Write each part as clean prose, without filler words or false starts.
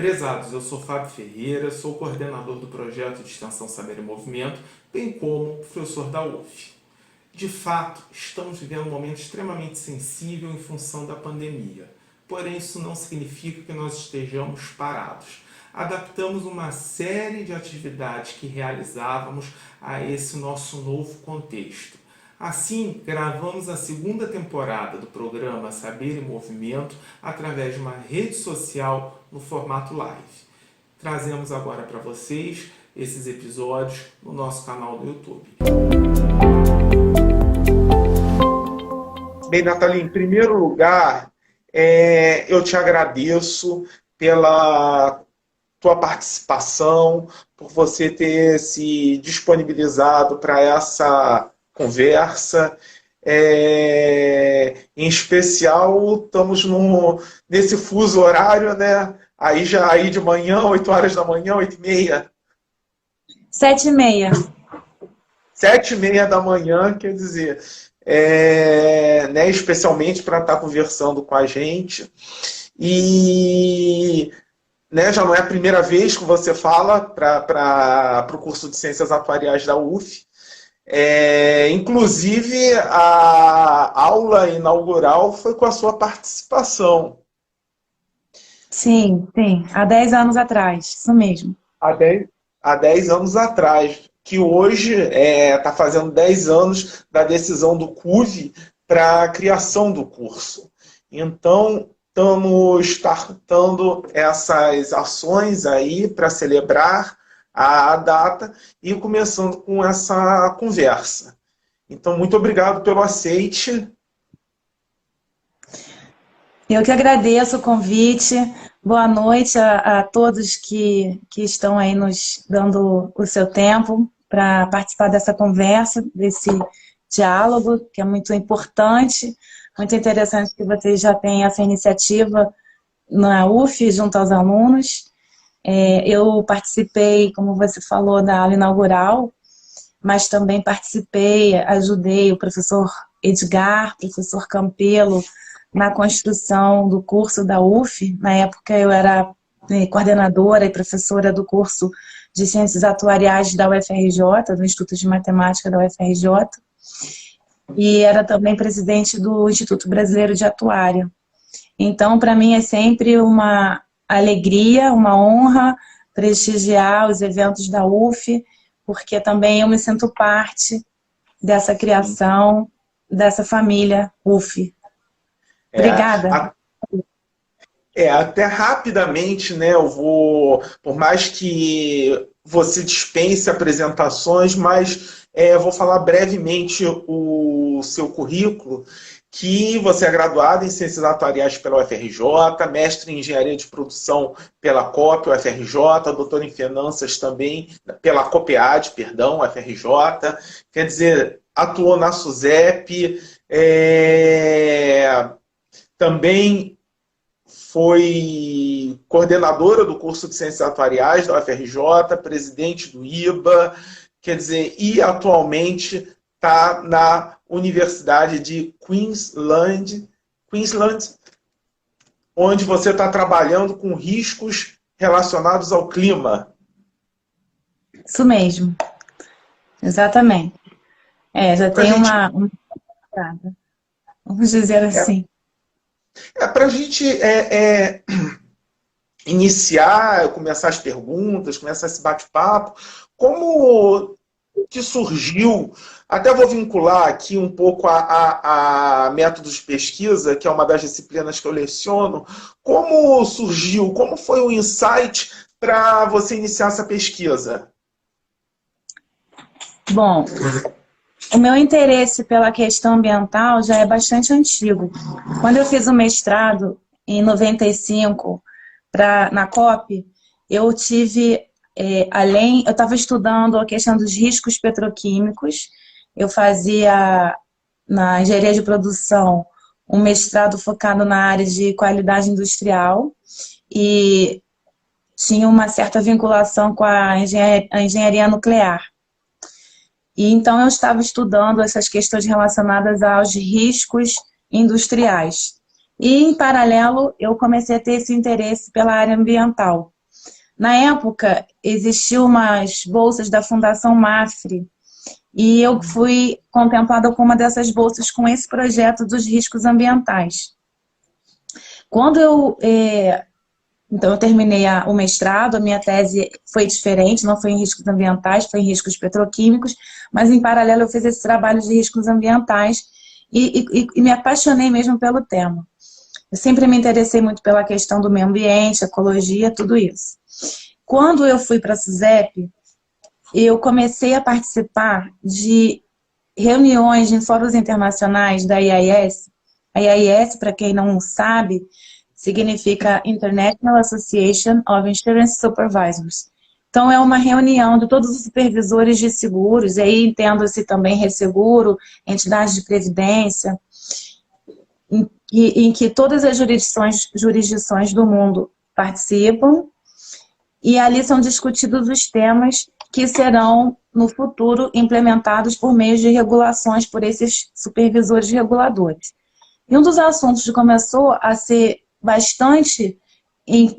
Prezados, eu sou Fábio Ferreira, sou coordenador do projeto de extensão Saber em Movimento, bem como professor da UF. De fato, estamos vivendo um momento extremamente sensível em função da pandemia. Porém, isso não significa que nós estejamos parados. Adaptamos uma série de atividades que realizávamos a esse nosso novo contexto. Assim, gravamos a segunda temporada do programa Saber em Movimento através de uma rede social no formato live. Trazemos agora para vocês esses episódios no nosso canal do YouTube. Bem, Nathalie, em primeiro lugar, eu te agradeço pela tua participação, por você ter se disponibilizado para essa conversa. Em especial, estamos nesse fuso horário, né? Aí de manhã, 8 horas da manhã, 8h30. 7h30. 7h30 da manhã, quer dizer, né, especialmente para estar conversando com a gente. E né, já não é a primeira vez que você fala para o curso de Ciências Atuariais da UF. Inclusive, a aula inaugural foi com a sua participação. Sim, há 10 anos atrás, isso mesmo. Há 10 anos atrás, que hoje está fazendo 10 anos da decisão do CUV para a criação do curso. Então, estamos startando essas ações aí para celebrar a data e começando com essa conversa. Então, muito obrigado pelo aceite. Eu que agradeço o convite. Boa noite a todos que estão aí nos dando o seu tempo para participar dessa conversa, desse diálogo, que é muito importante, muito interessante que vocês já têm essa iniciativa na UF, junto aos alunos. Eu participei, como você falou, da aula inaugural, mas também ajudei o professor Edgar, professor Campelo, na construção do curso da UF. Na época eu era coordenadora e professora do curso de Ciências Atuariais da UFRJ, do Instituto de Matemática da UFRJ, e era também presidente do Instituto Brasileiro de Atuária. Então, para mim é sempre uma alegria, uma honra prestigiar os eventos da UF, porque também eu me sinto parte dessa criação, dessa família UF. Obrigada. Até rapidamente, né, eu vou, por mais que você dispense apresentações, mas eu vou falar brevemente o seu currículo, que você é graduado em Ciências Atuariais pela UFRJ, mestre em Engenharia de Produção pela COP, UFRJ, doutor em Finanças também pela COPEAD, perdão, UFRJ, quer dizer, atuou na SUSEP, também foi coordenadora do curso de Ciências Atuariais da UFRJ, presidente do IBA, quer dizer, e atualmente está na Universidade de Queensland, onde você está trabalhando com riscos relacionados ao clima. Isso mesmo, exatamente. Já tem uma... Vamos dizer assim. Para a gente iniciar, começar as perguntas, começar esse bate-papo, como que surgiu, até vou vincular aqui um pouco a métodos de pesquisa, que é uma das disciplinas que eu leciono, como surgiu, como foi o insight para você iniciar essa pesquisa? Bom, o meu interesse pela questão ambiental já é bastante antigo. Quando eu fiz o mestrado, em 95, na COP, eu tive, eu estava estudando a questão dos riscos petroquímicos, eu fazia, na engenharia de produção, um mestrado focado na área de qualidade industrial, e tinha uma certa vinculação com a engenharia nuclear. E então eu estava estudando essas questões relacionadas aos riscos industriais. E, em paralelo, eu comecei a ter esse interesse pela área ambiental. Na época, existiam umas bolsas da Fundação Mafre, e eu fui contemplada com uma dessas bolsas com esse projeto dos riscos ambientais. Quando então eu terminei o mestrado, a minha tese foi diferente, não foi em riscos ambientais, foi em riscos petroquímicos, mas em paralelo eu fiz esse trabalho de riscos ambientais e me apaixonei mesmo pelo tema. Eu sempre me interessei muito pela questão do meio ambiente, ecologia, tudo isso. Quando eu fui para a SUSEP, eu comecei a participar de reuniões em fóruns internacionais da IAIS. A IAIS, para quem não sabe, significa International Association of Insurance Supervisors. Então, é uma reunião de todos os supervisores de seguros, e aí entendo-se também resseguro, entidades de previdência, em que todas as jurisdições do mundo participam, e ali são discutidos os temas que serão, no futuro, implementados por meio de regulações por esses supervisores reguladores. E um dos assuntos que começou a ser bastante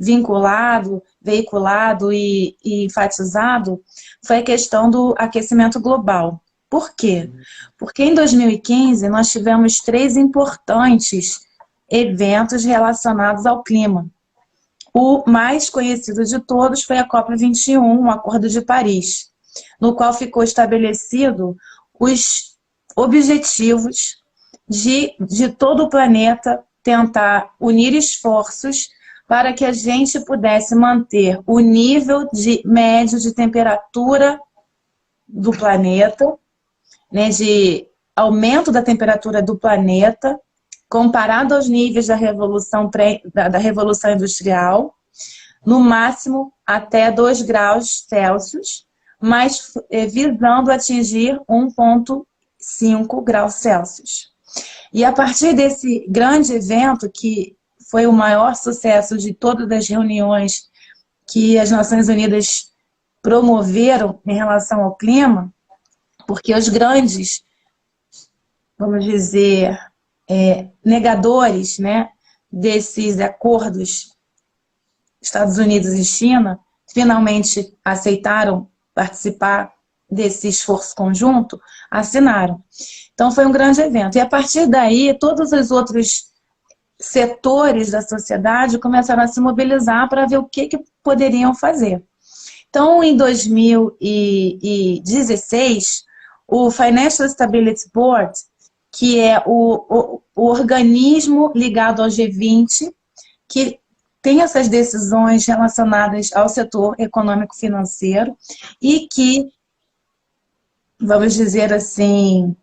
vinculado, veiculado e enfatizado foi a questão do aquecimento global. Por quê? Porque em 2015 nós tivemos 3 importantes eventos relacionados ao clima. O mais conhecido de todos foi a COP21, o Acordo de Paris, no qual ficou estabelecido os objetivos de todo o planeta tentar unir esforços para que a gente pudesse manter o nível médio de temperatura do planeta, né, de aumento da temperatura do planeta, comparado aos níveis da Revolução Industrial, no máximo até 2 graus Celsius, mas visando atingir 1,5 graus Celsius. E a partir desse grande evento, que foi o maior sucesso de todas as reuniões que as Nações Unidas promoveram em relação ao clima, porque os grandes, vamos dizer, negadores, né, desses acordos, Estados Unidos e China, finalmente aceitaram participar desse esforço conjunto, assinaram. Então foi um grande evento. E a partir daí, todos os outros setores da sociedade começaram a se mobilizar para ver o que poderiam fazer. Então, em 2016, o Financial Stability Board, que é o organismo ligado ao G20, que tem essas decisões relacionadas ao setor econômico-financeiro e que, vamos dizer assim,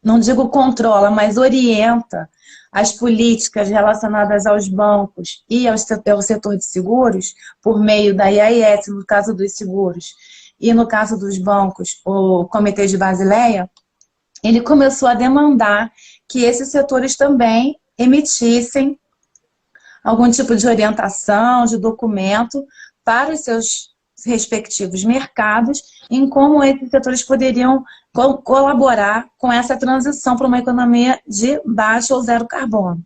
não digo controla, mas orienta as políticas relacionadas aos bancos e ao setor de seguros, por meio da IAIS, no caso dos seguros, e no caso dos bancos, o Comitê de Basileia, ele começou a demandar que esses setores também emitissem algum tipo de orientação, de documento para os seus respectivos mercados, em como esses setores poderiam colaborar com essa transição para uma economia de baixo ou zero carbono.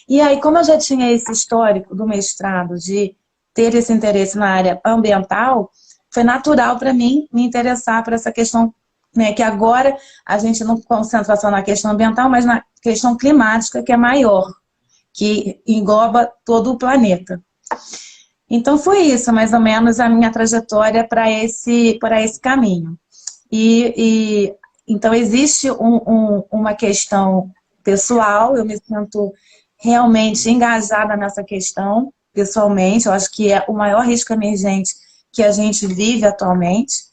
E aí, como eu já tinha esse histórico do mestrado de ter esse interesse na área ambiental, foi natural para mim me interessar por essa questão, né, que agora a gente não concentra só na questão ambiental, mas na questão climática, que é maior, que engloba todo o planeta. Então foi isso, mais ou menos, a minha trajetória para esse caminho. Então existe uma questão pessoal, eu me sinto realmente engajada nessa questão, pessoalmente, eu acho que é o maior risco emergente que a gente vive atualmente.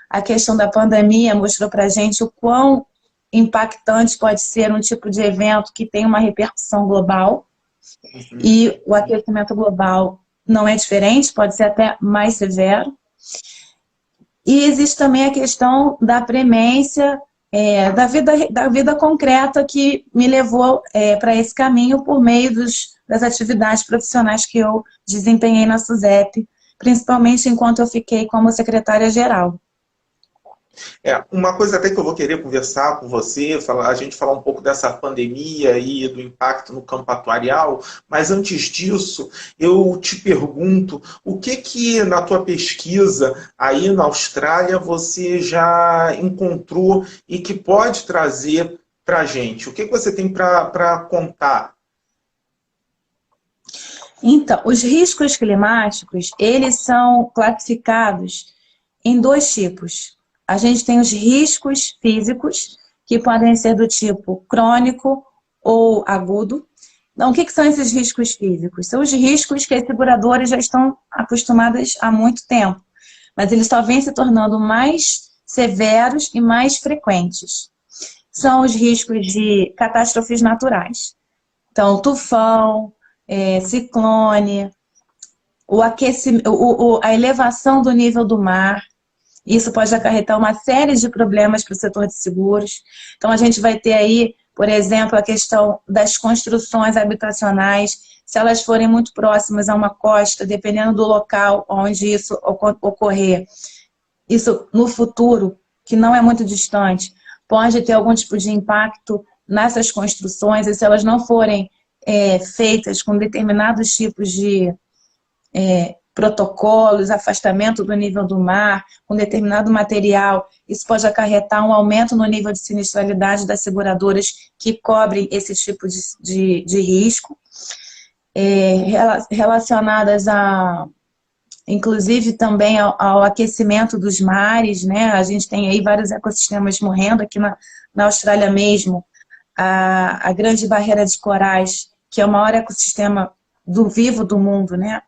A questão da pandemia mostrou para a gente o quão impactante pode ser um tipo de evento que tem uma repercussão global, e o aquecimento global não é diferente, pode ser até mais severo. E existe também a questão da premência, da vida concreta que me levou para esse caminho por meio das atividades profissionais que eu desempenhei na SUSEP, principalmente enquanto eu fiquei como secretária-geral. Uma coisa até que eu vou querer conversar com você, a gente falar um pouco dessa pandemia e do impacto no campo atuarial, mas antes disso, eu te pergunto, o que na tua pesquisa aí na Austrália você já encontrou e que pode trazer para a gente? O que você tem para contar? Então, os riscos climáticos, eles são classificados em dois tipos. A gente tem os riscos físicos, que podem ser do tipo crônico ou agudo. Então, o que são esses riscos físicos? São os riscos que as seguradoras já estão acostumadas há muito tempo, mas eles só vêm se tornando mais severos e mais frequentes. São os riscos de catástrofes naturais. Então, tufão, ciclone, a elevação do nível do mar. Isso pode acarretar uma série de problemas para o setor de seguros. Então, a gente vai ter aí, por exemplo, a questão das construções habitacionais. Se elas forem muito próximas a uma costa, dependendo do local onde isso ocorrer, isso no futuro, que não é muito distante, pode ter algum tipo de impacto nessas construções, e se elas não forem feitas com determinados tipos de protocolos, afastamento do nível do mar, com determinado material, isso pode acarretar um aumento no nível de sinistralidade das seguradoras que cobrem esse tipo de risco, relacionadas inclusive também ao aquecimento dos mares, né? A gente tem aí vários ecossistemas morrendo, aqui na Austrália mesmo, a Grande Barreira de Corais, que é o maior ecossistema vivo do mundo, né?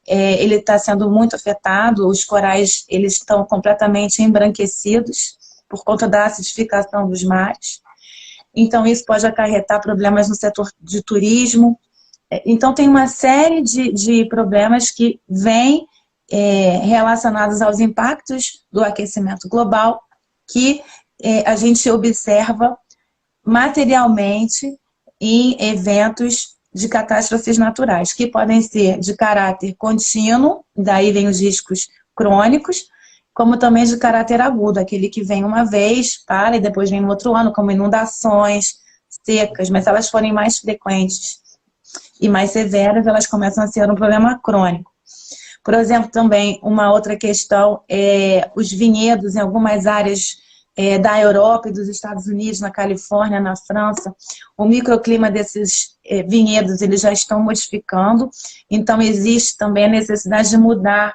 Ele está sendo muito afetado, os corais eles estão completamente embranquecidos por conta da acidificação dos mares. Então, isso pode acarretar problemas no setor de turismo. Então, tem uma série de problemas que vêm relacionados aos impactos do aquecimento global que a gente observa materialmente em eventos de catástrofes naturais, que podem ser de caráter contínuo, daí vem os riscos crônicos, como também de caráter agudo, aquele que vem uma vez, para e depois vem no outro ano, como inundações, secas, mas se elas forem mais frequentes e mais severas, elas começam a ser um problema crônico. Por exemplo, também uma outra questão é os vinhedos em algumas áreas da Europa e dos Estados Unidos, na Califórnia, na França. O microclima desses vinhedos eles já estão modificando, então existe também a necessidade de mudar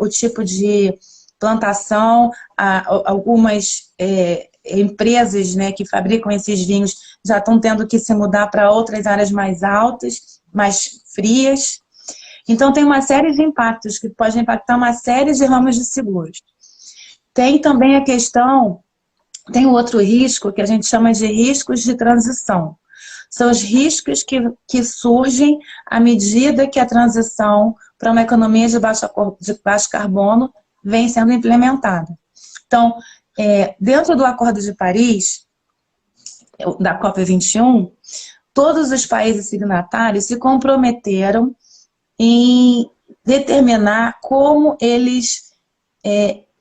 o tipo de plantação. Algumas empresas, né, que fabricam esses vinhos já estão tendo que se mudar para outras áreas mais altas, mais frias. Então, tem uma série de impactos que podem impactar uma série de ramos de seguros. Tem também a questão, tem um outro risco que a gente chama de riscos de transição. São os riscos que surgem à medida que a transição para uma economia de baixo carbono vem sendo implementada. Então, dentro do Acordo de Paris, da COP21, todos os países signatários se comprometeram em determinar como eles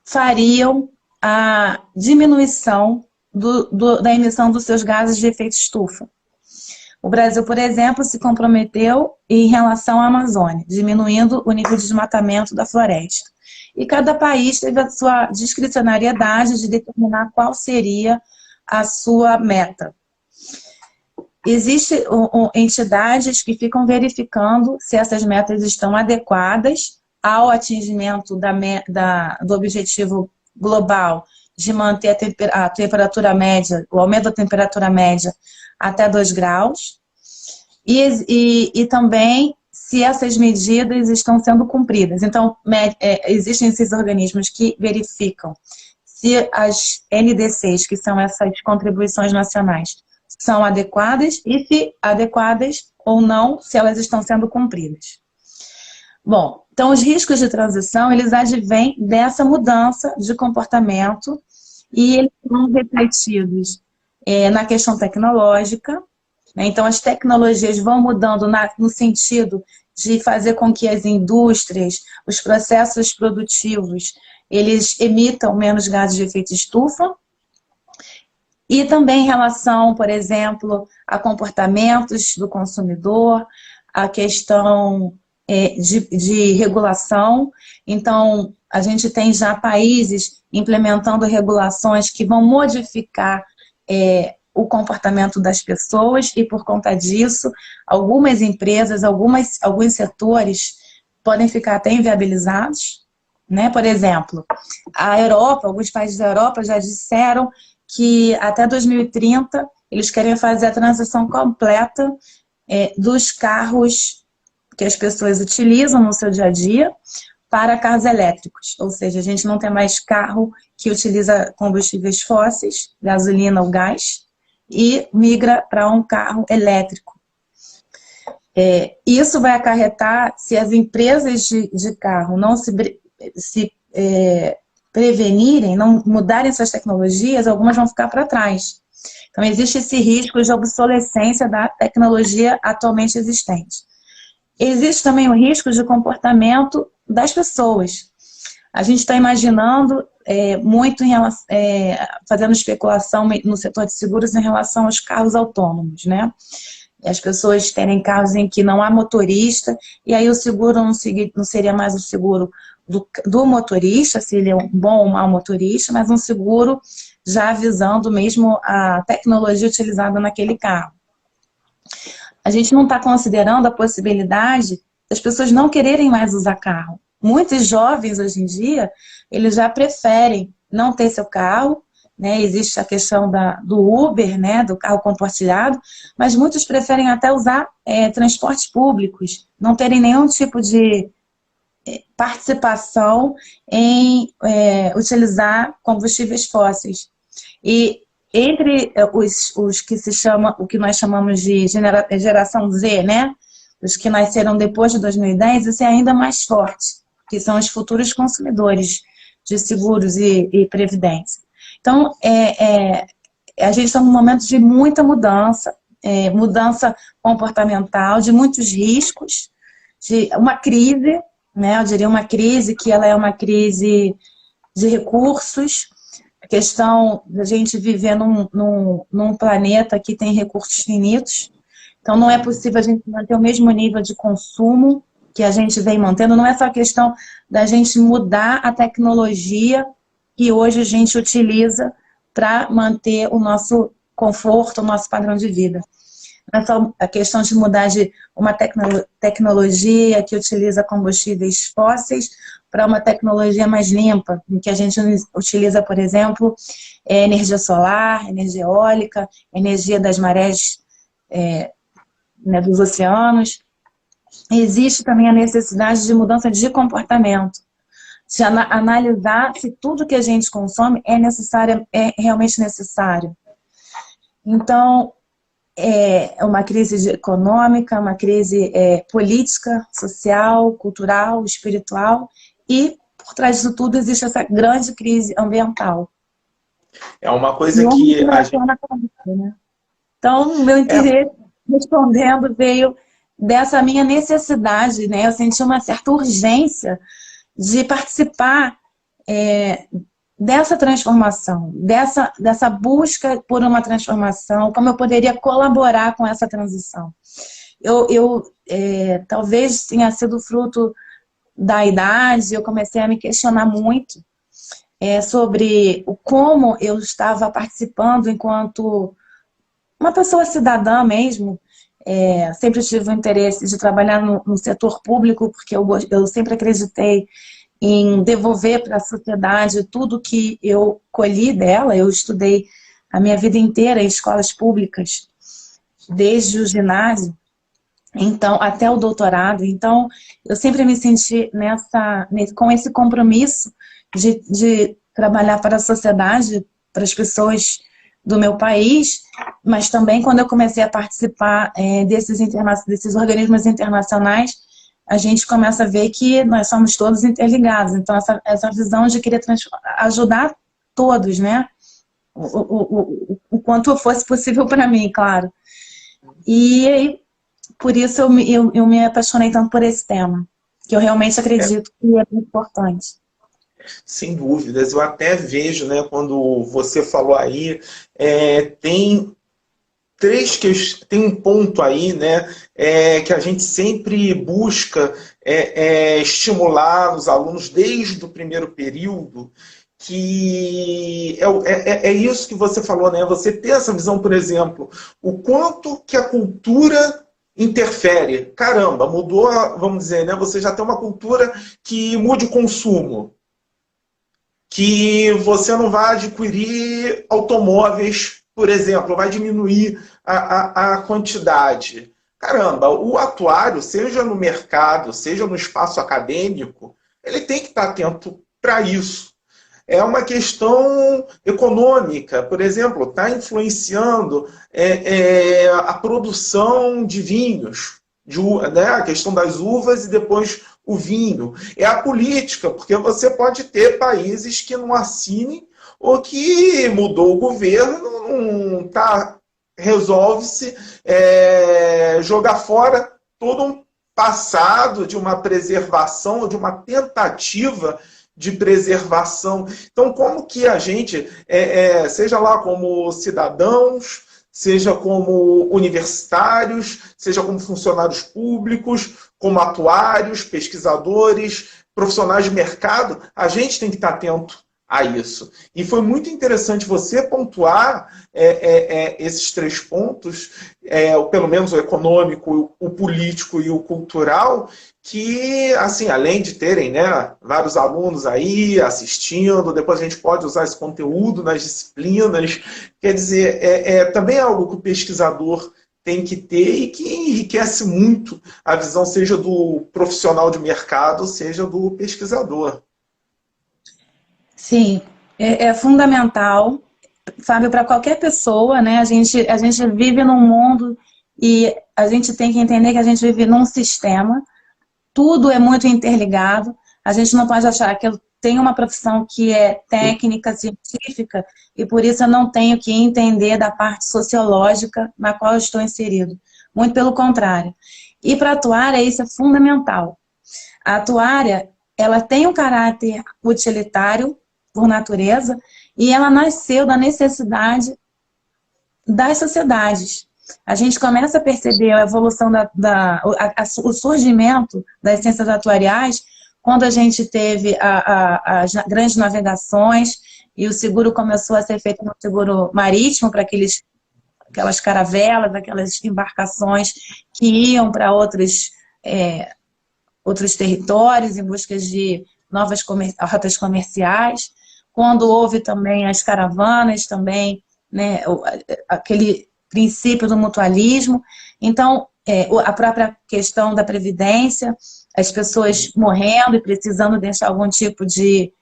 fariam a diminuição da emissão dos seus gases de efeito estufa. O Brasil, por exemplo, se comprometeu em relação à Amazônia, diminuindo o nível de desmatamento da floresta. E cada país teve a sua discricionariedade de determinar qual seria a sua meta. Existem entidades que ficam verificando se essas metas estão adequadas ao atingimento do objetivo global de manter a temperatura média, o aumento da temperatura média até 2 graus, e também se essas medidas estão sendo cumpridas. Então, existem esses organismos que verificam se as NDCs, que são essas contribuições nacionais, são adequadas e se adequadas ou não, se elas estão sendo cumpridas. Bom, então os riscos de transição, eles advêm dessa mudança de comportamento e eles são refletidos na questão tecnológica, né? Então as tecnologias vão mudando no sentido de fazer com que as indústrias, os processos produtivos, eles emitam menos gases de efeito estufa. E também em relação, por exemplo, a comportamentos do consumidor, a questão de regulação. Então, a gente tem já países implementando regulações que vão modificar o comportamento das pessoas e, por conta disso, algumas empresas, alguns setores podem ficar até inviabilizados, né? Por exemplo, a Europa, alguns países da Europa já disseram que até 2030 eles querem fazer a transição completa dos carros que as pessoas utilizam no seu dia a dia para carros elétricos. Ou seja, a gente não tem mais carro que utiliza combustíveis fósseis, gasolina ou gás, e migra para um carro elétrico. Isso vai acarretar, se as empresas de carro não se prevenirem, não mudarem suas tecnologias, algumas vão ficar para trás. Então, existe esse risco de obsolescência da tecnologia atualmente existente. Existe também o risco de comportamento das pessoas. A gente está imaginando muito, fazendo especulação no setor de seguros em relação aos carros autônomos, né? As pessoas terem carros em que não há motorista, e aí o seguro não seria mais o seguro do motorista, se ele é um bom ou mau motorista, mas um seguro já visando mesmo a tecnologia utilizada naquele carro. A gente não está considerando a possibilidade das pessoas não quererem mais usar carro. Muitos jovens hoje em dia, eles já preferem não ter seu carro, né? Existe a questão do Uber, né? Do carro compartilhado, mas muitos preferem até usar transportes públicos, não terem nenhum tipo de participação em utilizar combustíveis fósseis. E entre os que o que nós chamamos de geração Z, né? Os que nasceram depois de 2010, isso é ainda mais forte, que são os futuros consumidores de seguros e previdência. Então, a gente está num momento de muita mudança, mudança comportamental, de muitos riscos, de uma crise, né? Eu diria uma crise que ela é uma crise de recursos, a questão da gente viver num planeta que tem recursos finitos, então não é possível a gente manter o mesmo nível de consumo que a gente vem mantendo, não é só a questão da gente mudar a tecnologia que hoje a gente utiliza para manter o nosso conforto, o nosso padrão de vida. Não é só a questão de mudar de uma tecnologia que utiliza combustíveis fósseis para uma tecnologia mais limpa, em que a gente utiliza, por exemplo, energia solar, energia eólica, energia das marés, né, dos oceanos. Existe também a necessidade de mudança de comportamento, de analisar se tudo que a gente consome é realmente necessário. Então, é uma crise econômica, uma crise política, social, cultural, espiritual, e por trás disso tudo existe essa grande crise ambiental. É uma coisa que a gente... né? Então, meu interesse respondendo veio dessa minha necessidade, né? Eu senti uma certa urgência de participar dessa transformação, dessa busca por uma transformação, como eu poderia colaborar com essa transição. Talvez tenha sido fruto da idade, eu comecei a me questionar muito sobre como eu estava participando enquanto uma pessoa cidadã mesmo. Sempre tive o interesse de trabalhar no setor público, porque eu sempre acreditei em devolver para a sociedade tudo que eu colhi dela. Eu estudei a minha vida inteira em escolas públicas, desde o ginásio, então, até o doutorado. Então, eu sempre me senti com esse compromisso de trabalhar para a sociedade, para as pessoas do meu país, mas também quando eu comecei a participar desses organismos internacionais, a gente começa a ver que nós somos todos interligados. Então, essa visão de querer ajudar todos, né? O quanto fosse possível para mim, claro. E por isso eu me apaixonei tanto por esse tema, que eu realmente acredito que é muito importante. Sem dúvidas, eu até vejo, né, quando você falou aí, tem tem um ponto aí, né, que a gente sempre busca estimular os alunos desde o primeiro período, que é isso que você falou, né, você ter essa visão, por exemplo, o quanto que a cultura interfere. Caramba, mudou, vamos dizer, né, você já tem uma cultura que mude o consumo, que você não vai adquirir automóveis, por exemplo, vai diminuir a quantidade. Caramba, o atuário, seja no mercado, seja no espaço acadêmico, ele tem que estar atento para isso. É uma questão econômica, por exemplo, está influenciando a produção de vinhos, né, a questão das uvas e depois o vinho. É a política, porque você pode ter países que não assinem ou que mudou o governo, não tá, resolve-se jogar fora todo um passado de uma preservação, de uma tentativa de preservação. Então, como que a gente, seja lá como cidadãos, seja como universitários, seja como funcionários públicos, como atuários, pesquisadores, profissionais de mercado, a gente tem que estar atento a isso. E foi muito interessante você pontuar esses 3 pontos, pelo menos o econômico, o político e o cultural, que, assim, além de terem, né, vários alunos aí assistindo, depois a gente pode usar esse conteúdo nas disciplinas, quer dizer, também é algo que o pesquisador tem que ter e que enriquece muito a visão, seja do profissional de mercado, seja do pesquisador. Sim, é fundamental, Fábio, para qualquer pessoa, né? A gente vive num mundo e a gente tem que entender que a gente vive num sistema, tudo é muito interligado, a gente não pode achar que eu tenho uma profissão que é técnica, científica, e por isso eu não tenho que entender da parte sociológica na qual eu estou inserido. Muito pelo contrário. E para a atuária, isso é fundamental. A atuária, ela tem um caráter utilitário, por natureza, e ela nasceu da necessidade das sociedades. A gente começa a perceber a evolução, o surgimento das ciências atuariais quando a gente teve as grandes navegações e o seguro começou a ser feito no seguro marítimo para aquelas caravelas, aquelas embarcações que iam para outros territórios em busca de novas rotas comerciais. Quando houve também as caravanas, também, né, aquele princípio do mutualismo. Então, a própria questão da previdência, as pessoas morrendo e precisando deixar algum tipo de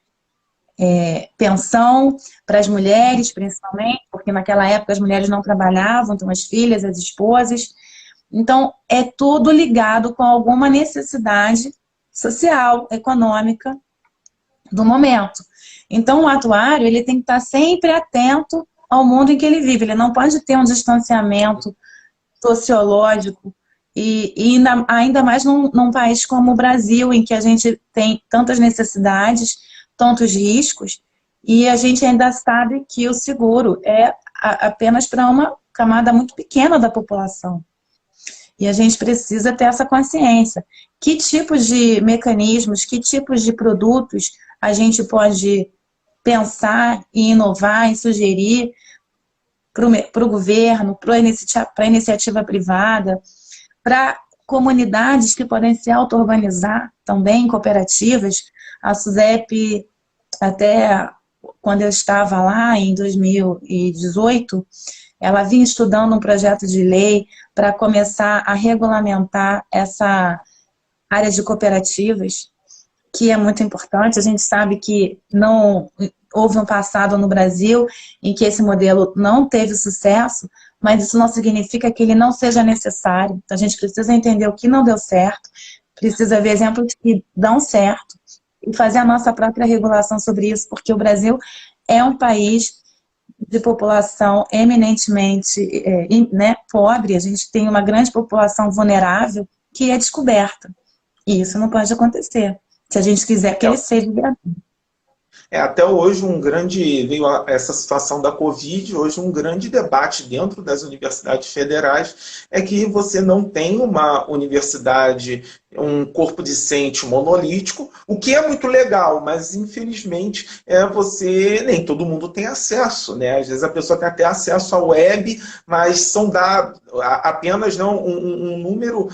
pensão para as mulheres, principalmente, porque naquela época as mulheres não trabalhavam, então as filhas, as esposas. Então, é tudo ligado com alguma necessidade social, econômica do momento. Então, o atuário, ele tem que estar sempre atento ao mundo em que ele vive. Ele não pode ter um distanciamento sociológico e ainda mais num país como o Brasil, em que a gente tem tantas necessidades, tantos riscos, e a gente ainda sabe que o seguro é apenas para uma camada muito pequena da população. E a gente precisa ter essa consciência. Que tipos de mecanismos, que tipos de produtos a gente pode pensar e inovar e sugerir para o governo, para a iniciativa privada, para comunidades que podem se auto-organizar também, cooperativas. A SUSEP, até quando eu estava lá em 2018, ela vinha estudando um projeto de lei para começar a regulamentar essa área de cooperativas, que é muito importante. A gente sabe que não houve um passado no Brasil em que esse modelo não teve sucesso, mas isso não significa que ele não seja necessário. Então, a gente precisa entender o que não deu certo, precisa ver exemplos que dão certo e fazer a nossa própria regulação sobre isso, porque o Brasil é um país de população eminentemente pobre. A gente tem uma grande população vulnerável que é descoberta. E isso não pode acontecer, se a gente quiser que ele seja verdadeiro. Até hoje veio essa situação da Covid, hoje um grande debate dentro das universidades federais é que você não tem uma universidade, um corpo discente monolítico, o que é muito legal, mas infelizmente nem todo mundo tem acesso, né? Às vezes a pessoa tem até acesso à web, mas são dados apenas um número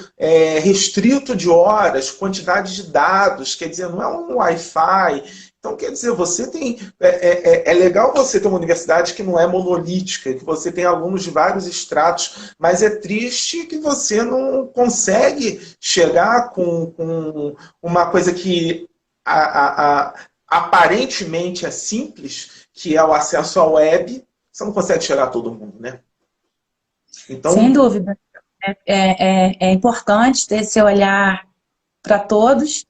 restrito de horas, quantidade de dados, quer dizer, não é um Wi-Fi. Então, quer dizer, você tem. É legal você ter uma universidade que não é monolítica, que você tem alunos de vários estratos, mas é triste que você não consegue chegar com uma coisa que aparentemente é simples, que é o acesso à web, você não consegue chegar a todo mundo, né? Então, sem dúvida. É importante ter esse olhar para todos,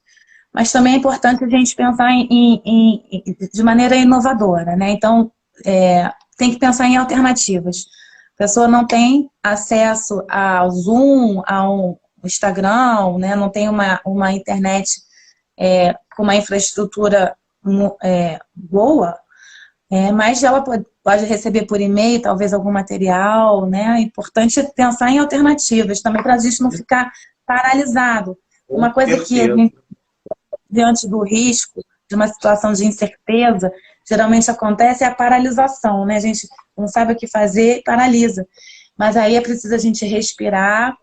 mas também é importante a gente pensar de maneira inovadora, né? Então, tem que pensar em alternativas. A pessoa não tem acesso ao Zoom, ao Instagram, né? Não tem uma internet com uma infraestrutura boa, mas ela pode receber por e-mail, talvez, algum material, né? É importante pensar em alternativas, também para a gente não ficar paralisado. Uma coisa que a gente, diante do risco, de uma situação de incerteza, geralmente acontece a paralisação, né? A gente não sabe o que fazer e paralisa. Mas aí é preciso a gente respirar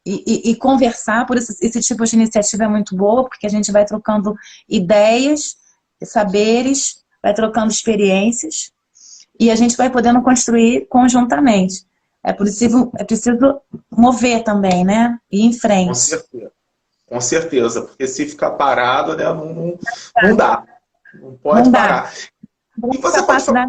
e conversar, por isso esse tipo de iniciativa é muito boa, porque a gente vai trocando ideias, saberes, vai trocando experiências, e a gente vai podendo construir conjuntamente. É preciso mover também, né? Ir em frente. Com certeza. Com certeza, porque se ficar parado, né, não dá. Não pode parar. E você pode falar,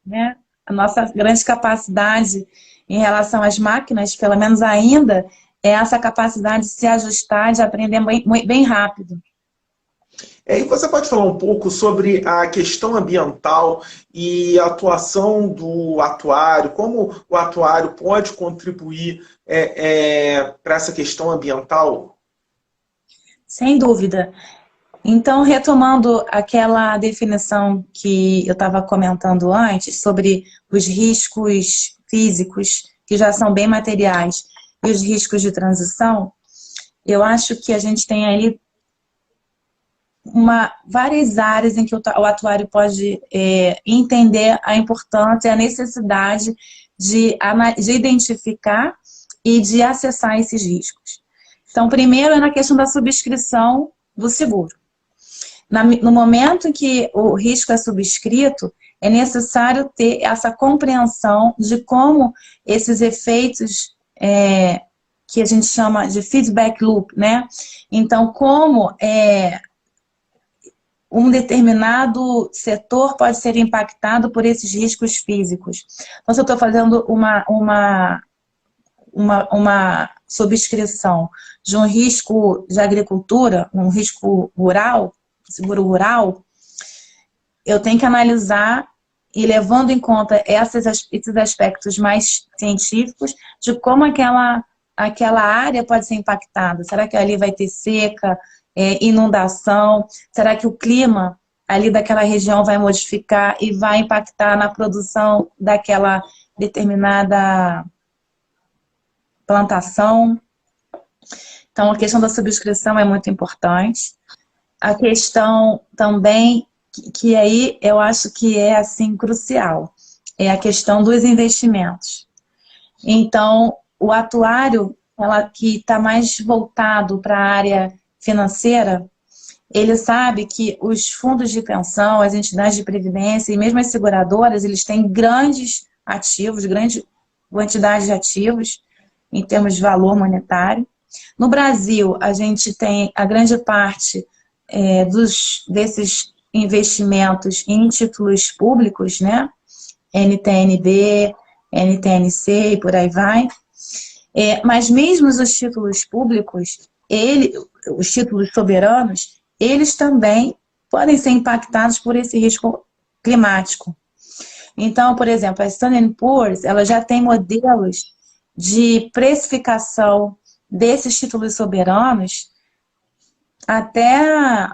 né? A nossa grande capacidade em relação às máquinas, pelo menos ainda, é essa capacidade de se ajustar, de aprender bem rápido. E você pode falar um pouco sobre a questão ambiental e a atuação do atuário, como o atuário pode contribuir para essa questão ambiental? Sem dúvida. Então, retomando aquela definição que eu estava comentando antes, sobre os riscos físicos, que já são bem materiais, e os riscos de transição, eu acho que a gente tem aí várias áreas em que o atuário pode entender a importância e a necessidade de identificar e de acessar esses riscos. Então, primeiro é na questão da subscrição do seguro. No momento em que o risco é subscrito, é necessário ter essa compreensão de como esses efeitos que a gente chama de feedback loop, né? Então, como um determinado setor pode ser impactado por esses riscos físicos. Então, se eu estou fazendo uma subscrição de um risco de agricultura, um risco rural, seguro rural, eu tenho que analisar e levando em conta esses aspectos mais científicos de como aquela área pode ser impactada. Será que ali vai ter seca, inundação? Será que o clima ali daquela região vai modificar e vai impactar na produção daquela determinada plantação? Então, a questão da subscrição é muito importante. A questão também, que aí eu acho que é assim crucial, é a questão dos investimentos. Então, o atuário, que está mais voltado para a área financeira, ele sabe que os fundos de pensão, as entidades de previdência e mesmo as seguradoras, eles têm grandes ativos, grande quantidade de ativos em termos de valor monetário. No Brasil, a gente tem a grande parte desses investimentos em títulos públicos, né? NTN-B, NTN-C e por aí vai. Mas mesmo os títulos públicos, os títulos soberanos, eles também podem ser impactados por esse risco climático. Então, por exemplo, a Standard & Poor's, ela já tem modelos de precificação desses títulos soberanos até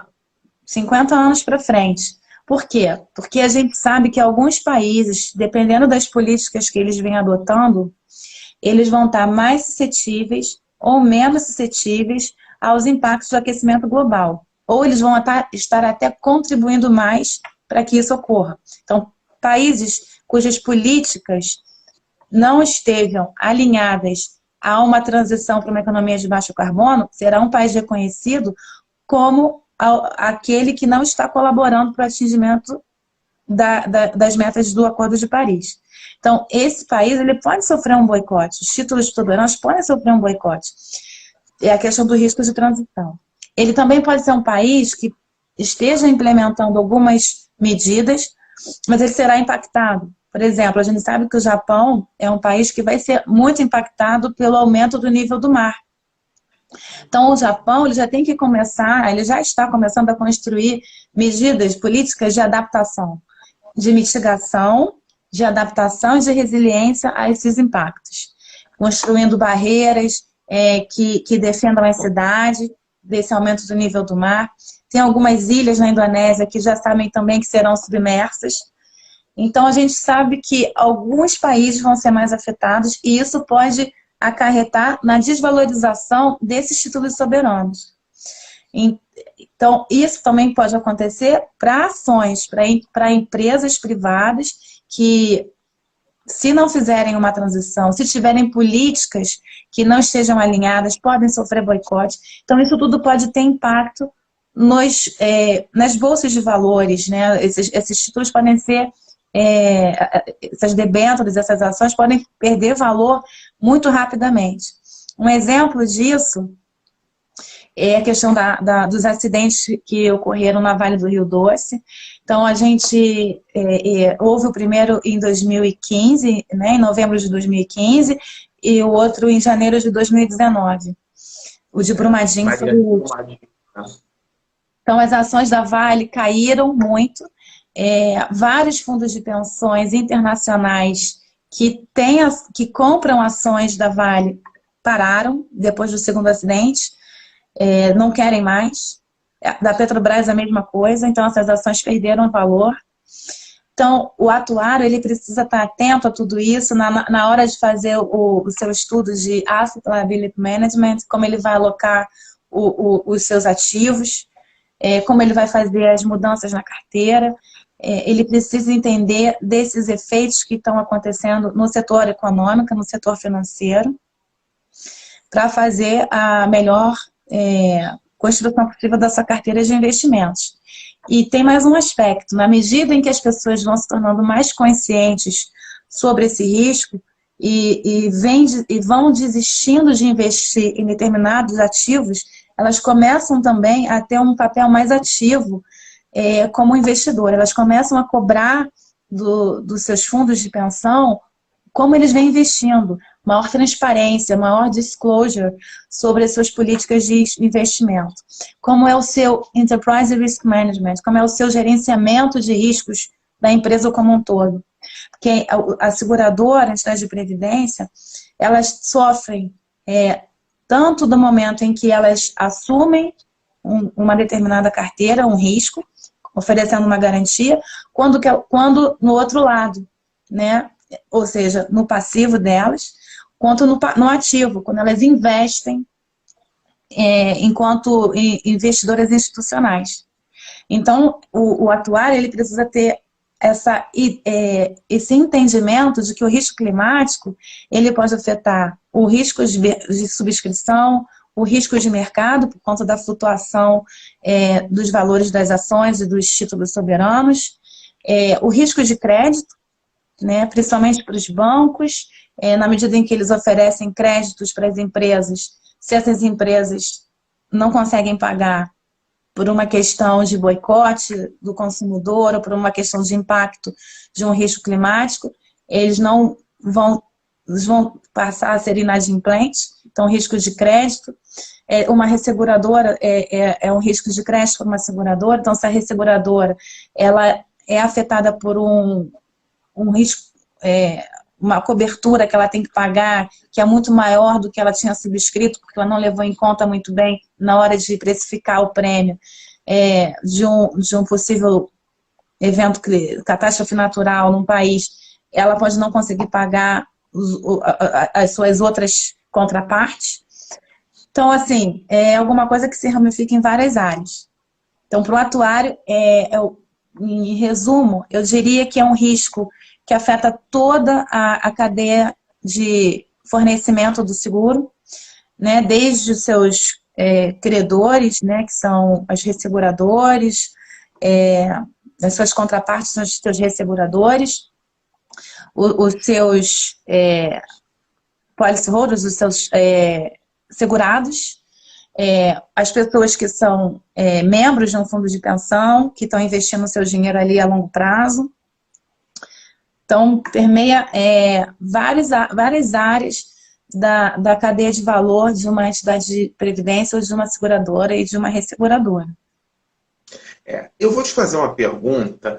50 anos para frente. Por quê? Porque a gente sabe que alguns países, dependendo das políticas que eles vêm adotando, eles vão estar mais suscetíveis ou menos suscetíveis aos impactos do aquecimento global. Ou eles vão estar até contribuindo mais para que isso ocorra. Então, países cujas políticas não estejam alinhadas a uma transição para uma economia de baixo carbono, será um país reconhecido como aquele que não está colaborando para o atingimento das metas do Acordo de Paris. Então, esse país ele pode sofrer um boicote, os títulos soberanos podem sofrer um boicote. É a questão do risco de transição. Ele também pode ser um país que esteja implementando algumas medidas, mas ele será impactado. Por exemplo, a gente sabe que o Japão é um país que vai ser muito impactado pelo aumento do nível do mar. Então, o Japão ele já tem que começar, ele já está começando a construir medidas, políticas de adaptação, de mitigação, de adaptação e de resiliência a esses impactos. Construindo barreiras que defendam a cidade desse aumento do nível do mar. Tem algumas ilhas na Indonésia que já sabem também que serão submersas. Então, a gente sabe que alguns países vão ser mais afetados e isso pode acarretar na desvalorização desses títulos soberanos. Então, isso também pode acontecer para ações, para empresas privadas que, se não fizerem uma transição, se tiverem políticas que não estejam alinhadas, podem sofrer boicote. Então, isso tudo pode ter impacto nas bolsas de valores, né? Esses títulos podem ser, essas debêntures, essas ações podem perder valor muito rapidamente. Um exemplo disso é a questão dos acidentes que ocorreram na Vale do Rio Doce. Então, houve o primeiro em 2015, né, em novembro de 2015, e o outro em janeiro de 2019. O de Brumadinho foi o último. Então, as ações da Vale caíram muito. Vários fundos de pensões internacionais que compram ações da Vale pararam depois do segundo acidente, não querem mais. Da Petrobras a mesma coisa, então essas ações perderam valor. Então, o atuário ele precisa estar atento a tudo isso na hora de fazer o seu estudo de Asset Liability Management, como ele vai alocar os seus ativos, como ele vai fazer as mudanças na carteira. Ele precisa entender desses efeitos que estão acontecendo no setor econômico, no setor financeiro, para fazer a melhor construção possível da sua carteira de investimentos. E tem mais um aspecto, na medida em que as pessoas vão se tornando mais conscientes sobre esse risco e vão desistindo de investir em determinados ativos, elas começam também a ter um papel mais ativo como investidor. Elas começam a cobrar dos seus fundos de pensão como eles vêm investindo, maior transparência, maior disclosure sobre as suas políticas de investimento. Como é o seu Enterprise Risk Management, como é o seu gerenciamento de riscos da empresa como um todo. Porque as seguradoras de previdência, elas sofrem tanto do momento em que elas assumem uma determinada carteira, um risco, oferecendo uma garantia, quando no outro lado, né? Ou seja, no passivo delas, quanto no ativo, quando elas investem enquanto investidoras institucionais. Então, o atuário ele precisa ter esse entendimento de que o risco climático ele pode afetar o risco de subscrição, o risco de mercado, por conta da flutuação dos valores das ações e dos títulos soberanos, o risco de crédito, né, principalmente para os bancos, na medida em que eles oferecem créditos para as empresas, se essas empresas não conseguem pagar por uma questão de boicote do consumidor ou por uma questão de impacto de um risco climático, eles vão passar a ser inadimplentes. Então, risco de crédito. Uma resseguradora é um risco de crédito para uma seguradora. Então, se a resseguradora ela é afetada por um risco, uma cobertura que ela tem que pagar, que é muito maior do que ela tinha subscrito, porque ela não levou em conta muito bem na hora de precificar o prêmio, de um possível evento, catástrofe natural num país, ela pode não conseguir pagar as suas outras contrapartes. Então, assim, é alguma coisa que se ramifica em várias áreas. Então, para o atuário, em resumo, eu diria que é um risco que afeta toda a cadeia de fornecimento do seguro, né, desde os seus credores, né, que são os resseguradores, as suas contrapartes são os seus resseguradores, os seus policyholders, os seus segurados, as pessoas que são membros de um fundo de pensão, que estão investindo seu dinheiro ali a longo prazo. Então, permeia várias áreas da cadeia de valor de uma entidade de previdência ou de uma seguradora e de uma resseguradora. Eu vou te fazer uma pergunta.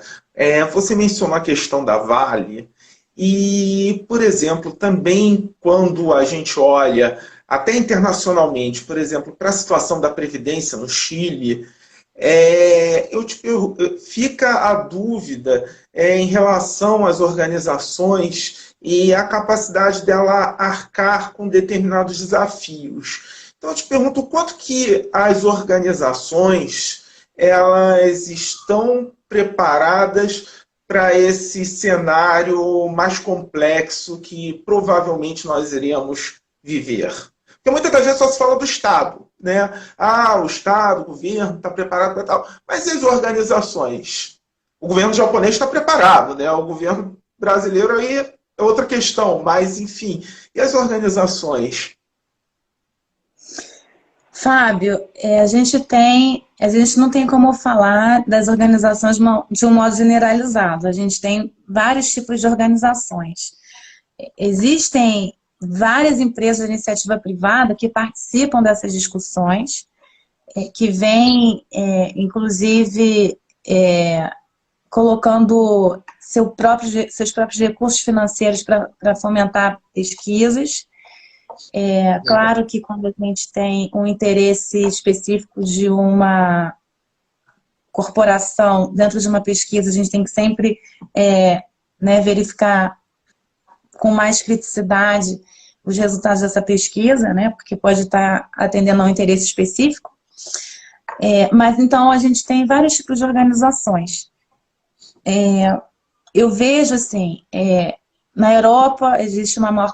Você mencionou a questão da Vale e, por exemplo, também quando a gente olha, até internacionalmente, por exemplo, para a situação da Previdência no Chile, fica a dúvida em relação às organizações e a capacidade dela arcar com determinados desafios. Então, eu te pergunto, quanto que as organizações elas estão preparadas para esse cenário mais complexo que provavelmente nós iremos viver? Porque muitas das vezes só se fala do Estado, né? O Estado, o governo está preparado para tal. Mas e as organizações? O governo japonês está preparado, né? O governo brasileiro aí é outra questão, mas enfim. E as organizações? Fábio, a gente não tem como falar das organizações de um modo generalizado. A gente tem vários tipos de organizações. Existem várias empresas de iniciativa privada que participam dessas discussões, que vêm, inclusive, colocando seus próprios recursos financeiros para fomentar pesquisas. Claro que quando a gente tem um interesse específico de uma corporação dentro de uma pesquisa, a gente tem que sempre verificar com mais criticidade os resultados dessa pesquisa, né, porque pode estar atendendo a um interesse específico. Mas então a gente tem vários tipos de organizações. Eu vejo assim, na Europa existe uma maior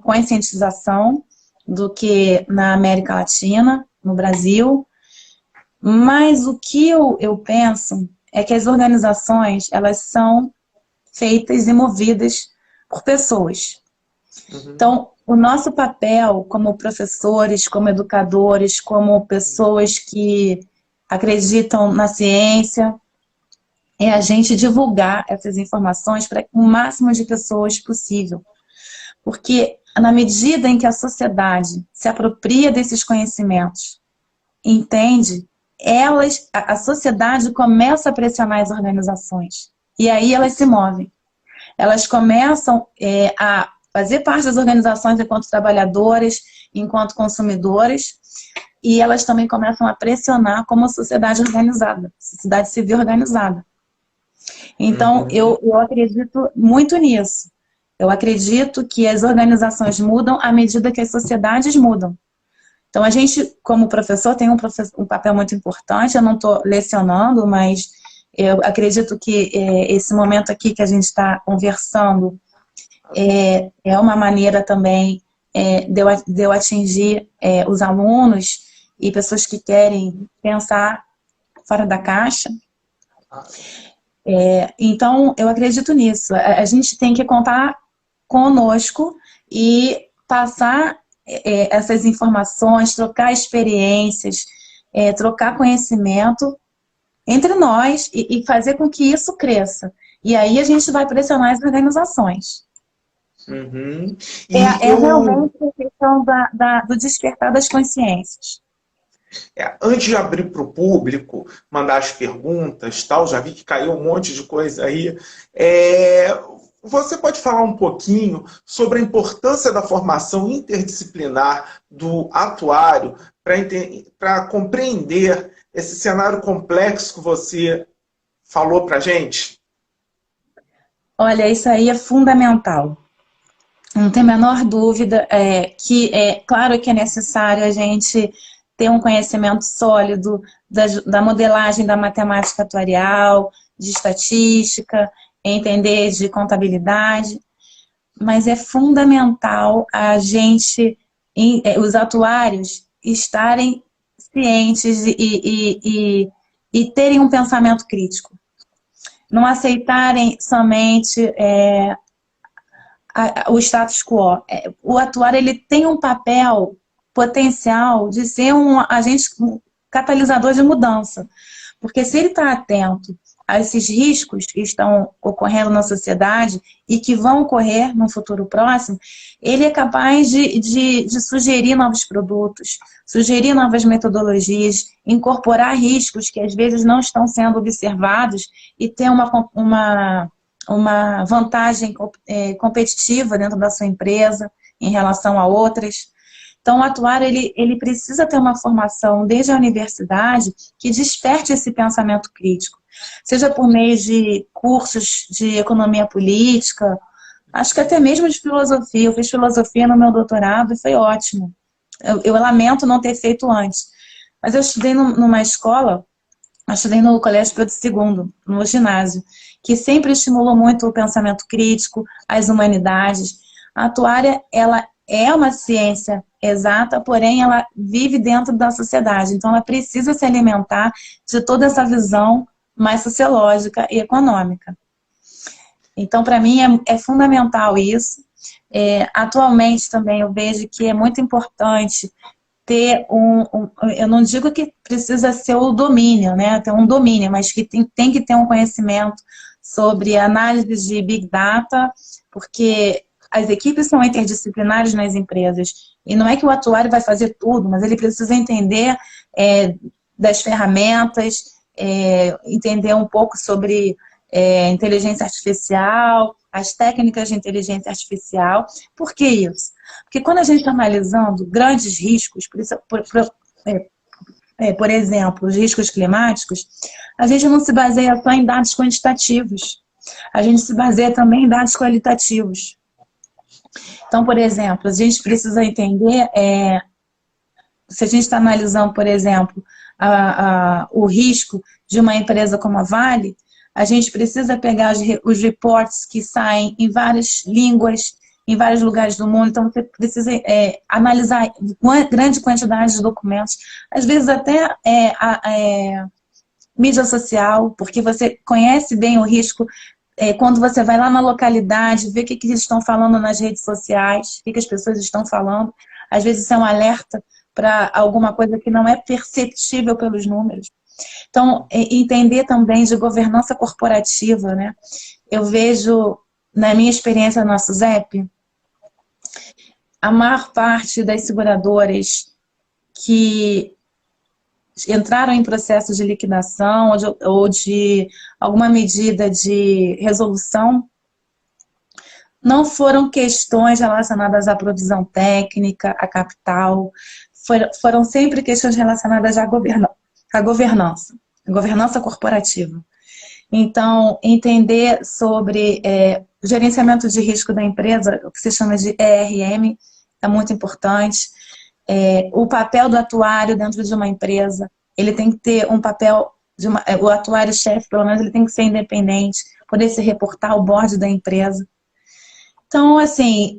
conscientização do que na América Latina, no Brasil, mas o que eu penso é que as organizações, elas são feitas e movidas por pessoas. Então, o nosso papel como professores, como educadores, como pessoas que acreditam na ciência, é a gente divulgar essas informações para o máximo de pessoas possível. Porque na medida em que a sociedade se apropria desses conhecimentos, entende, a sociedade começa a pressionar as organizações. E aí elas se movem. Elas começam a fazer parte das organizações enquanto trabalhadoras, enquanto consumidoras, e elas também começam a pressionar como sociedade organizada, sociedade civil organizada. Então, eu acredito muito nisso. Eu acredito que as organizações mudam à medida que as sociedades mudam. Então, a gente, como professor, tem um papel muito importante. Eu não estou lecionando, mas eu acredito que esse momento aqui que a gente está conversando é uma maneira também de eu atingir os alunos e pessoas que querem pensar fora da caixa. Então, eu acredito nisso. A gente tem que contar conosco e passar essas informações, trocar experiências, trocar conhecimento entre nós e fazer com que isso cresça. E aí a gente vai pressionar as organizações. Realmente a questão do despertar das consciências. Antes de abrir para o público, mandar as perguntas, tal, já vi que caiu um monte de coisa aí. Você pode falar um pouquinho sobre a importância da formação interdisciplinar do atuário para compreender esse cenário complexo que você falou para a gente? Olha, isso aí é fundamental. Não tem a menor dúvida que é claro que é necessário a gente ter um conhecimento sólido da modelagem da matemática atuarial, de estatística, entender de contabilidade, mas é fundamental a gente, os atuários, estarem cientes e terem um pensamento crítico. Não aceitarem somente o status quo. O atuário ele tem um papel potencial de ser um agente catalisador de mudança, porque se ele está atento a esses riscos que estão ocorrendo na sociedade e que vão ocorrer no futuro próximo, ele é capaz de sugerir novos produtos, sugerir novas metodologias, incorporar riscos que às vezes não estão sendo observados e ter uma vantagem competitiva dentro da sua empresa em relação a outras. Então, o atuário ele precisa ter uma formação desde a universidade que desperte esse pensamento crítico, seja por meio de cursos de economia política, acho que até mesmo de filosofia. Eu fiz filosofia no meu doutorado e foi ótimo. Eu lamento não ter feito antes. Mas eu estudei numa escola, eu estudei no Colégio Pedro II, no ginásio, que sempre estimulou muito o pensamento crítico, as humanidades. A atuária, ela é uma ciência exata, porém ela vive dentro da sociedade, então ela precisa se alimentar de toda essa visão mais sociológica e econômica. Então, para mim, é fundamental isso. Atualmente também eu vejo que é muito importante ter eu não digo que precisa ser o domínio, né, ter um domínio, mas que tem que ter um conhecimento sobre análise de Big Data, porque as equipes são interdisciplinares nas empresas, e não é que o atuário vai fazer tudo, mas ele precisa entender das ferramentas, entender um pouco sobre inteligência artificial, as técnicas de inteligência artificial. Por que isso? Porque quando a gente está analisando grandes riscos, por exemplo, os riscos climáticos, a gente não se baseia só em dados quantitativos, a gente se baseia também em dados qualitativos. Então, por exemplo, a gente precisa entender, se a gente está analisando, por exemplo, o risco de uma empresa como a Vale, a gente precisa pegar os reports que saem em várias línguas, em vários lugares do mundo, então você precisa analisar uma grande quantidade de documentos, às vezes até mídia social, porque você conhece bem o risco quando você vai lá na localidade, vê o que eles estão falando nas redes sociais, o que as pessoas estão falando, às vezes isso é um alerta para alguma coisa que não é perceptível pelos números. Então, entender também de governança corporativa, né? Eu vejo, na minha experiência no SUSEP, a maior parte das seguradoras que entraram em processo de liquidação ou de alguma medida de resolução, não foram questões relacionadas à provisão técnica, à capital, foram sempre questões relacionadas à governança corporativa. Então, entender sobre gerenciamento de risco da empresa, o que se chama de ERM, é muito importante. O papel do atuário dentro de uma empresa, ele tem que ter um papel, o atuário-chefe, pelo menos, ele tem que ser independente, poder se reportar ao board da empresa. Então, assim,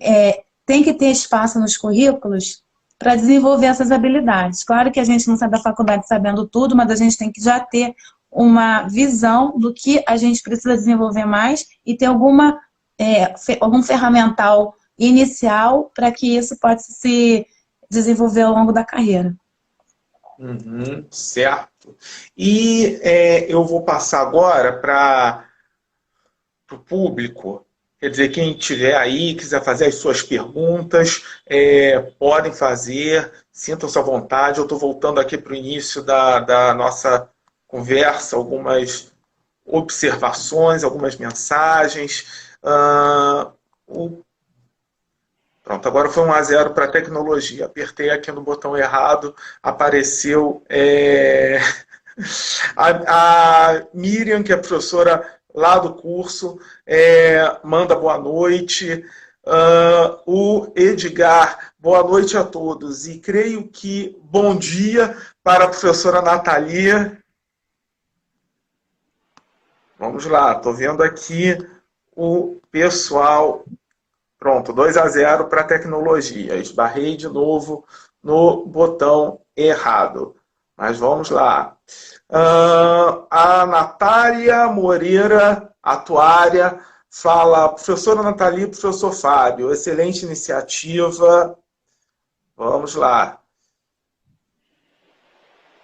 tem que ter espaço nos currículos para desenvolver essas habilidades. Claro que a gente não sai da faculdade sabendo tudo, mas a gente tem que já ter uma visão do que a gente precisa desenvolver mais e ter algum ferramental inicial para que isso possa se desenvolver ao longo da carreira. Certo. E eu vou passar agora para o público. Quer dizer, quem estiver aí, quiser fazer as suas perguntas, podem fazer, sintam-se à vontade. Eu estou voltando aqui para o início da nossa conversa, algumas observações, algumas mensagens. Pronto, agora foi 1-0 para a tecnologia. Apertei aqui no botão errado, apareceu A Miriam, que é professora lá do curso, manda boa noite. O Edgar, boa noite a todos. E creio que bom dia para a professora Natalia. Vamos lá, estou vendo aqui o pessoal. Pronto, 2-0 para a tecnologia. Esbarrei de novo no botão errado. Mas vamos lá. A Natália Moreira, atuária, fala, professora Natalia, professor Fábio, excelente iniciativa. Vamos lá.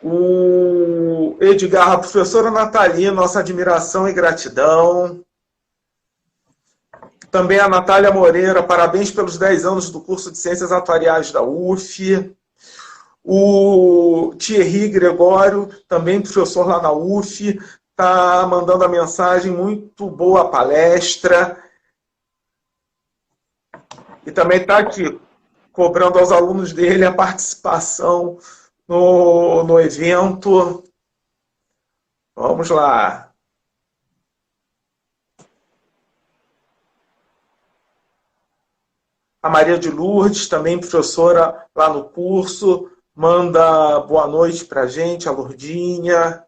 O Edgar, a professora Natalia, nossa admiração e gratidão. Também a Natália Moreira, parabéns pelos 10 anos do curso de Ciências Atuariais da UF. O Thierry Gregório, também professor lá na UF, está mandando a mensagem, muito boa a palestra. E também está aqui, cobrando aos alunos dele a participação no evento. Vamos lá. A Maria de Lourdes, também professora lá no curso, manda boa noite para a gente, a Lourdinha.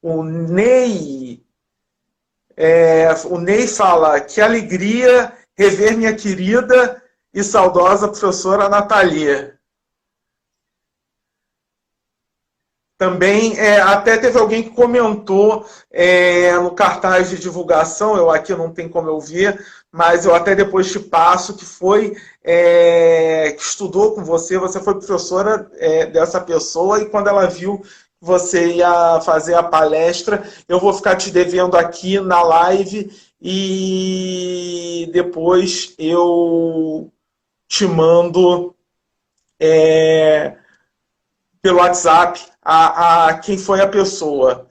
O Ney fala, que alegria rever minha querida e saudosa professora Natalia. Também, até teve alguém que comentou no cartaz de divulgação, eu aqui não tem como eu ver, mas eu até depois te passo, que foi, que estudou com você foi professora dessa pessoa, e quando ela viu que você ia fazer a palestra, eu vou ficar te devendo aqui na live, e depois eu te mando pelo WhatsApp a quem foi a pessoa.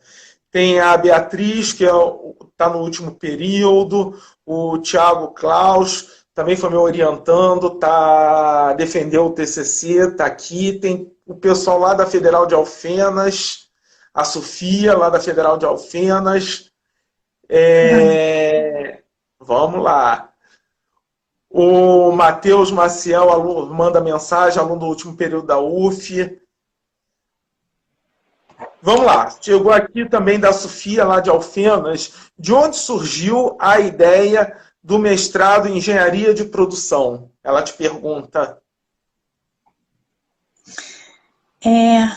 Tem a Beatriz, que está no último período, o Thiago Klaus, também foi me orientando, defendeu o TCC, está aqui. Tem o pessoal lá da Federal de Alfenas, a Sofia, lá da Federal de Alfenas. Vamos lá. O Matheus Maciel manda mensagem, aluno do último período da UF. Vamos lá, chegou aqui também da Sofia, lá de Alfenas, de onde surgiu a ideia do mestrado em Engenharia de Produção? Ela te pergunta.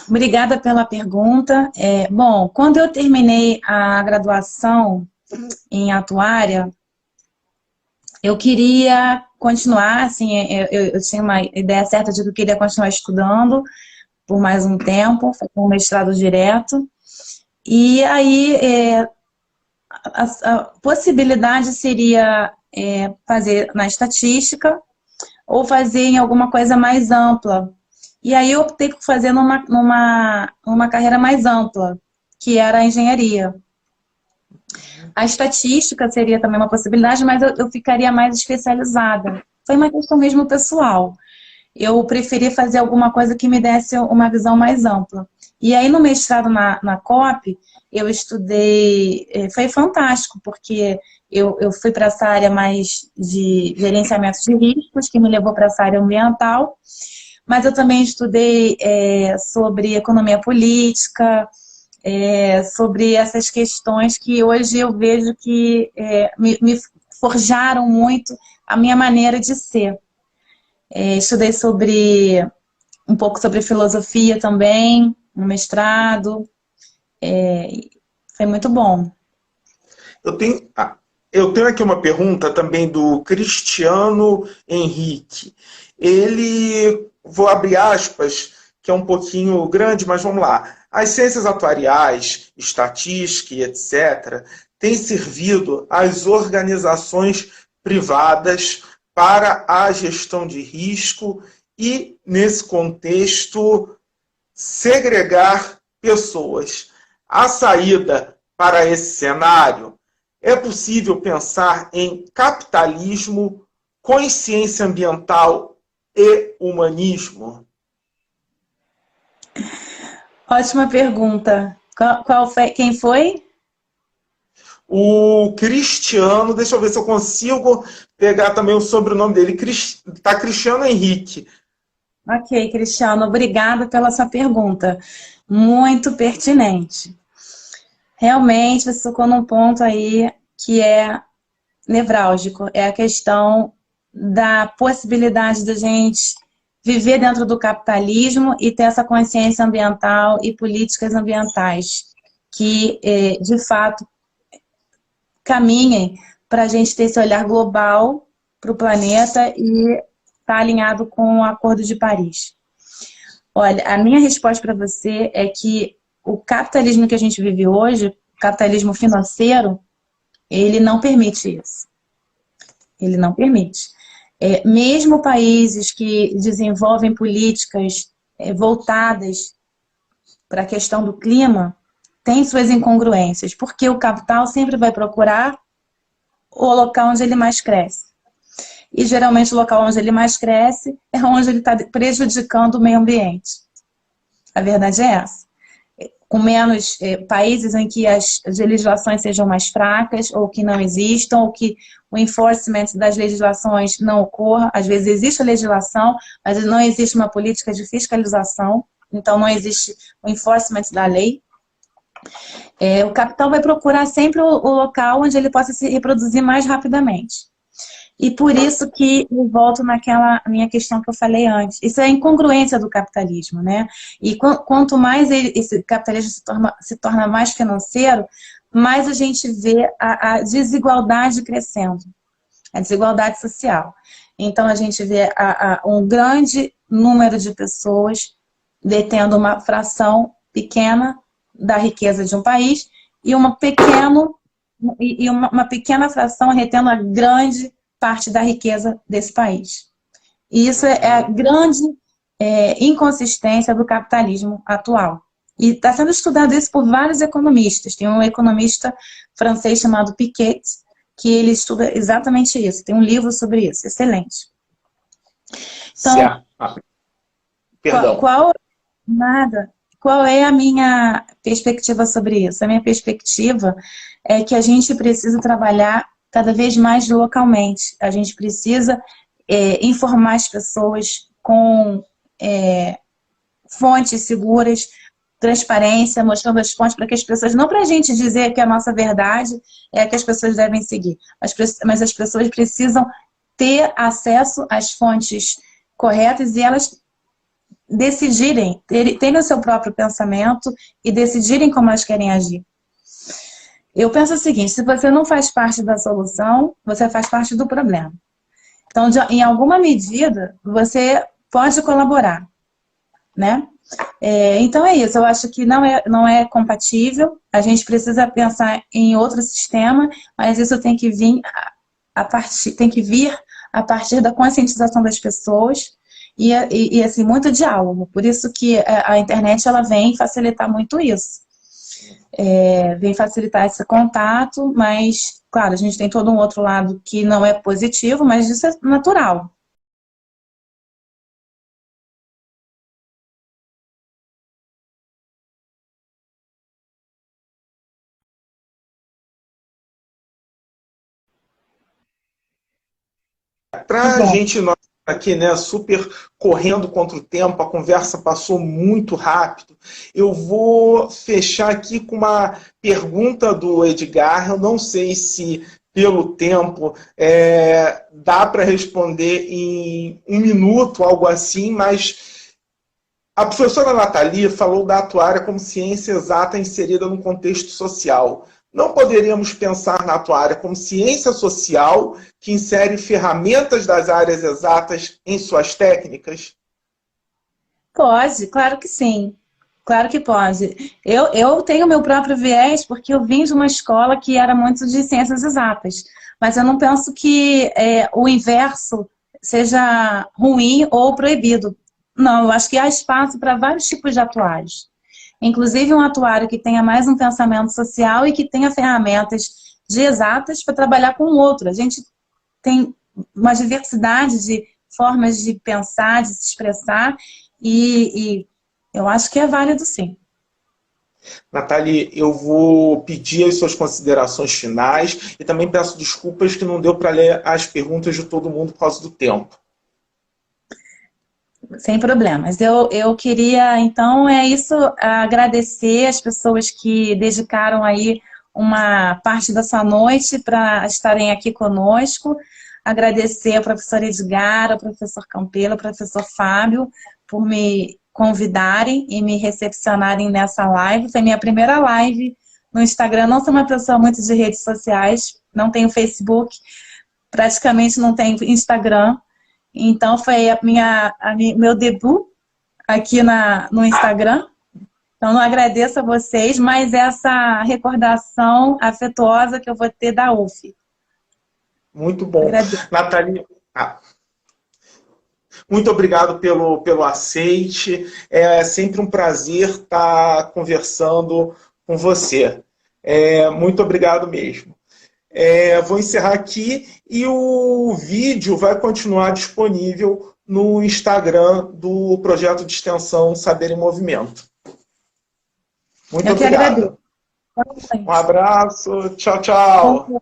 Obrigada pela pergunta. Bom, quando eu terminei a graduação em atuária, eu queria continuar, assim, eu tinha uma ideia certa de que eu queria continuar estudando por mais um tempo, fazer um mestrado direto. E aí, a possibilidade seria fazer na estatística ou fazer em alguma coisa mais ampla. E aí eu optei por fazer numa carreira mais ampla, que era a engenharia. A estatística seria também uma possibilidade, mas eu ficaria mais especializada. Foi uma questão mesmo pessoal. Eu preferi fazer alguma coisa que me desse uma visão mais ampla. E aí, no mestrado na COP, eu estudei... Foi fantástico, porque eu fui para essa área mais de gerenciamento de riscos, que me levou para essa área ambiental, mas eu também estudei sobre economia política, sobre essas questões que hoje eu vejo que me forjaram muito a minha maneira de ser. Estudei um pouco sobre filosofia também, no mestrado. Foi muito bom. Eu tenho aqui uma pergunta também do Cristiano Henrique. Vou abrir aspas, que é um pouquinho grande, mas vamos lá. As ciências atuariais, estatística e etc., têm servido às organizações privadas para a gestão de risco e, nesse contexto, segregar pessoas. A saída para esse cenário é possível pensar em capitalismo, consciência ambiental e humanismo? Ótima pergunta. Quem foi? O Cristiano, deixa eu ver se eu consigo pegar também o sobrenome dele. Tá Cristiano Henrique. Ok, Cristiano, obrigada pela sua pergunta. Muito pertinente. Realmente, você tocou num ponto aí que é nevrálgico, é a questão da possibilidade da gente viver dentro do capitalismo e ter essa consciência ambiental e políticas ambientais que, de fato, caminhem para a gente ter esse olhar global para o planeta e estar tá alinhado com o Acordo de Paris. Olha, a minha resposta para você é que o capitalismo que a gente vive hoje, o capitalismo financeiro, ele não permite isso. Ele não permite. Mesmo países que desenvolvem políticas voltadas para a questão do clima, têm suas incongruências, porque o capital sempre vai procurar o local onde ele mais cresce. E geralmente o local onde ele mais cresce é onde ele está prejudicando o meio ambiente. A verdade é essa. Com menos países em que as legislações sejam mais fracas, ou que não existam, ou que o enforcement das legislações não ocorra. Às vezes existe a legislação, mas não existe uma política de fiscalização, então não existe o enforcement da lei. O capital vai procurar sempre o local onde ele possa se reproduzir mais rapidamente. E por isso que eu volto naquela minha questão que eu falei antes. Isso é a incongruência do capitalismo, né? E quanto mais esse capitalismo se torna mais financeiro, mais a gente vê a desigualdade crescendo, a desigualdade social. Então, a gente vê um grande número de pessoas detendo uma fração pequena da riqueza de um país e uma pequena fração retendo a grande parte da riqueza desse país. E isso é a grande inconsistência do capitalismo atual. E está sendo estudado isso por vários economistas. Tem um economista francês chamado Piketty, que ele estuda exatamente isso. Tem um livro sobre isso, excelente. Então, perdão. Qual é a minha perspectiva sobre isso? A minha perspectiva é que a gente precisa trabalhar cada vez mais localmente. A gente precisa informar as pessoas com fontes seguras, transparência, mostrando as fontes para que as pessoas, não para a gente dizer que a nossa verdade é a que as pessoas devem seguir, mas as pessoas precisam ter acesso às fontes corretas e elas decidirem, terem o seu próprio pensamento e decidirem como elas querem agir. Eu penso o seguinte, se você não faz parte da solução, você faz parte do problema. Então, em alguma medida, você pode colaborar, né? Então é isso, eu acho que não é compatível, a gente precisa pensar em outro sistema, mas isso tem que vir a partir da conscientização das pessoas e assim, muito diálogo. Por isso que a internet ela vem facilitar muito isso. Vem facilitar esse contato, mas, claro, a gente tem todo um outro lado que não é positivo, mas isso é natural. Para a gente nós aqui, né, super correndo contra o tempo, a conversa passou muito rápido. Eu vou fechar aqui com uma pergunta do Edgar. Eu não sei se pelo tempo dá para responder em 1 minuto, algo assim, mas a professora Nathalie falou da atuária como ciência exata inserida no contexto social. Não poderíamos pensar na atuária como ciência social que insere ferramentas das áreas exatas em suas técnicas? Pode, claro que sim. Claro que pode. Eu tenho meu próprio viés porque eu vim de uma escola que era muito de ciências exatas. Mas eu não penso que o inverso seja ruim ou proibido. Não, eu acho que há espaço para vários tipos de atuários. Inclusive um atuário que tenha mais um pensamento social e que tenha ferramentas de exatas para trabalhar com o outro. A gente tem uma diversidade de formas de pensar, de se expressar e eu acho que é válido sim. Nathalie, eu vou pedir as suas considerações finais e também peço desculpas que não deu para ler as perguntas de todo mundo por causa do tempo. Sem problemas. Eu queria, então, é isso, agradecer as pessoas que dedicaram aí uma parte da sua noite para estarem aqui conosco. Agradecer ao professor Edgar, ao professor Campelo, ao professor Fábio, por me convidarem e me recepcionarem nessa live. Foi minha primeira live no Instagram. Não sou uma pessoa muito de redes sociais, não tenho Facebook, praticamente não tenho Instagram. Então, foi meu debut aqui no Instagram. Então, não agradeço a vocês, mas essa recordação afetuosa que eu vou ter da UF. Muito bom. Agradeço. Nathalie, muito obrigado pelo aceite. É sempre um prazer estar conversando com você. Muito obrigado mesmo. Vou encerrar aqui e o vídeo vai continuar disponível no Instagram do projeto de extensão Saber em Movimento. Muito obrigado. Um abraço. Tchau, tchau.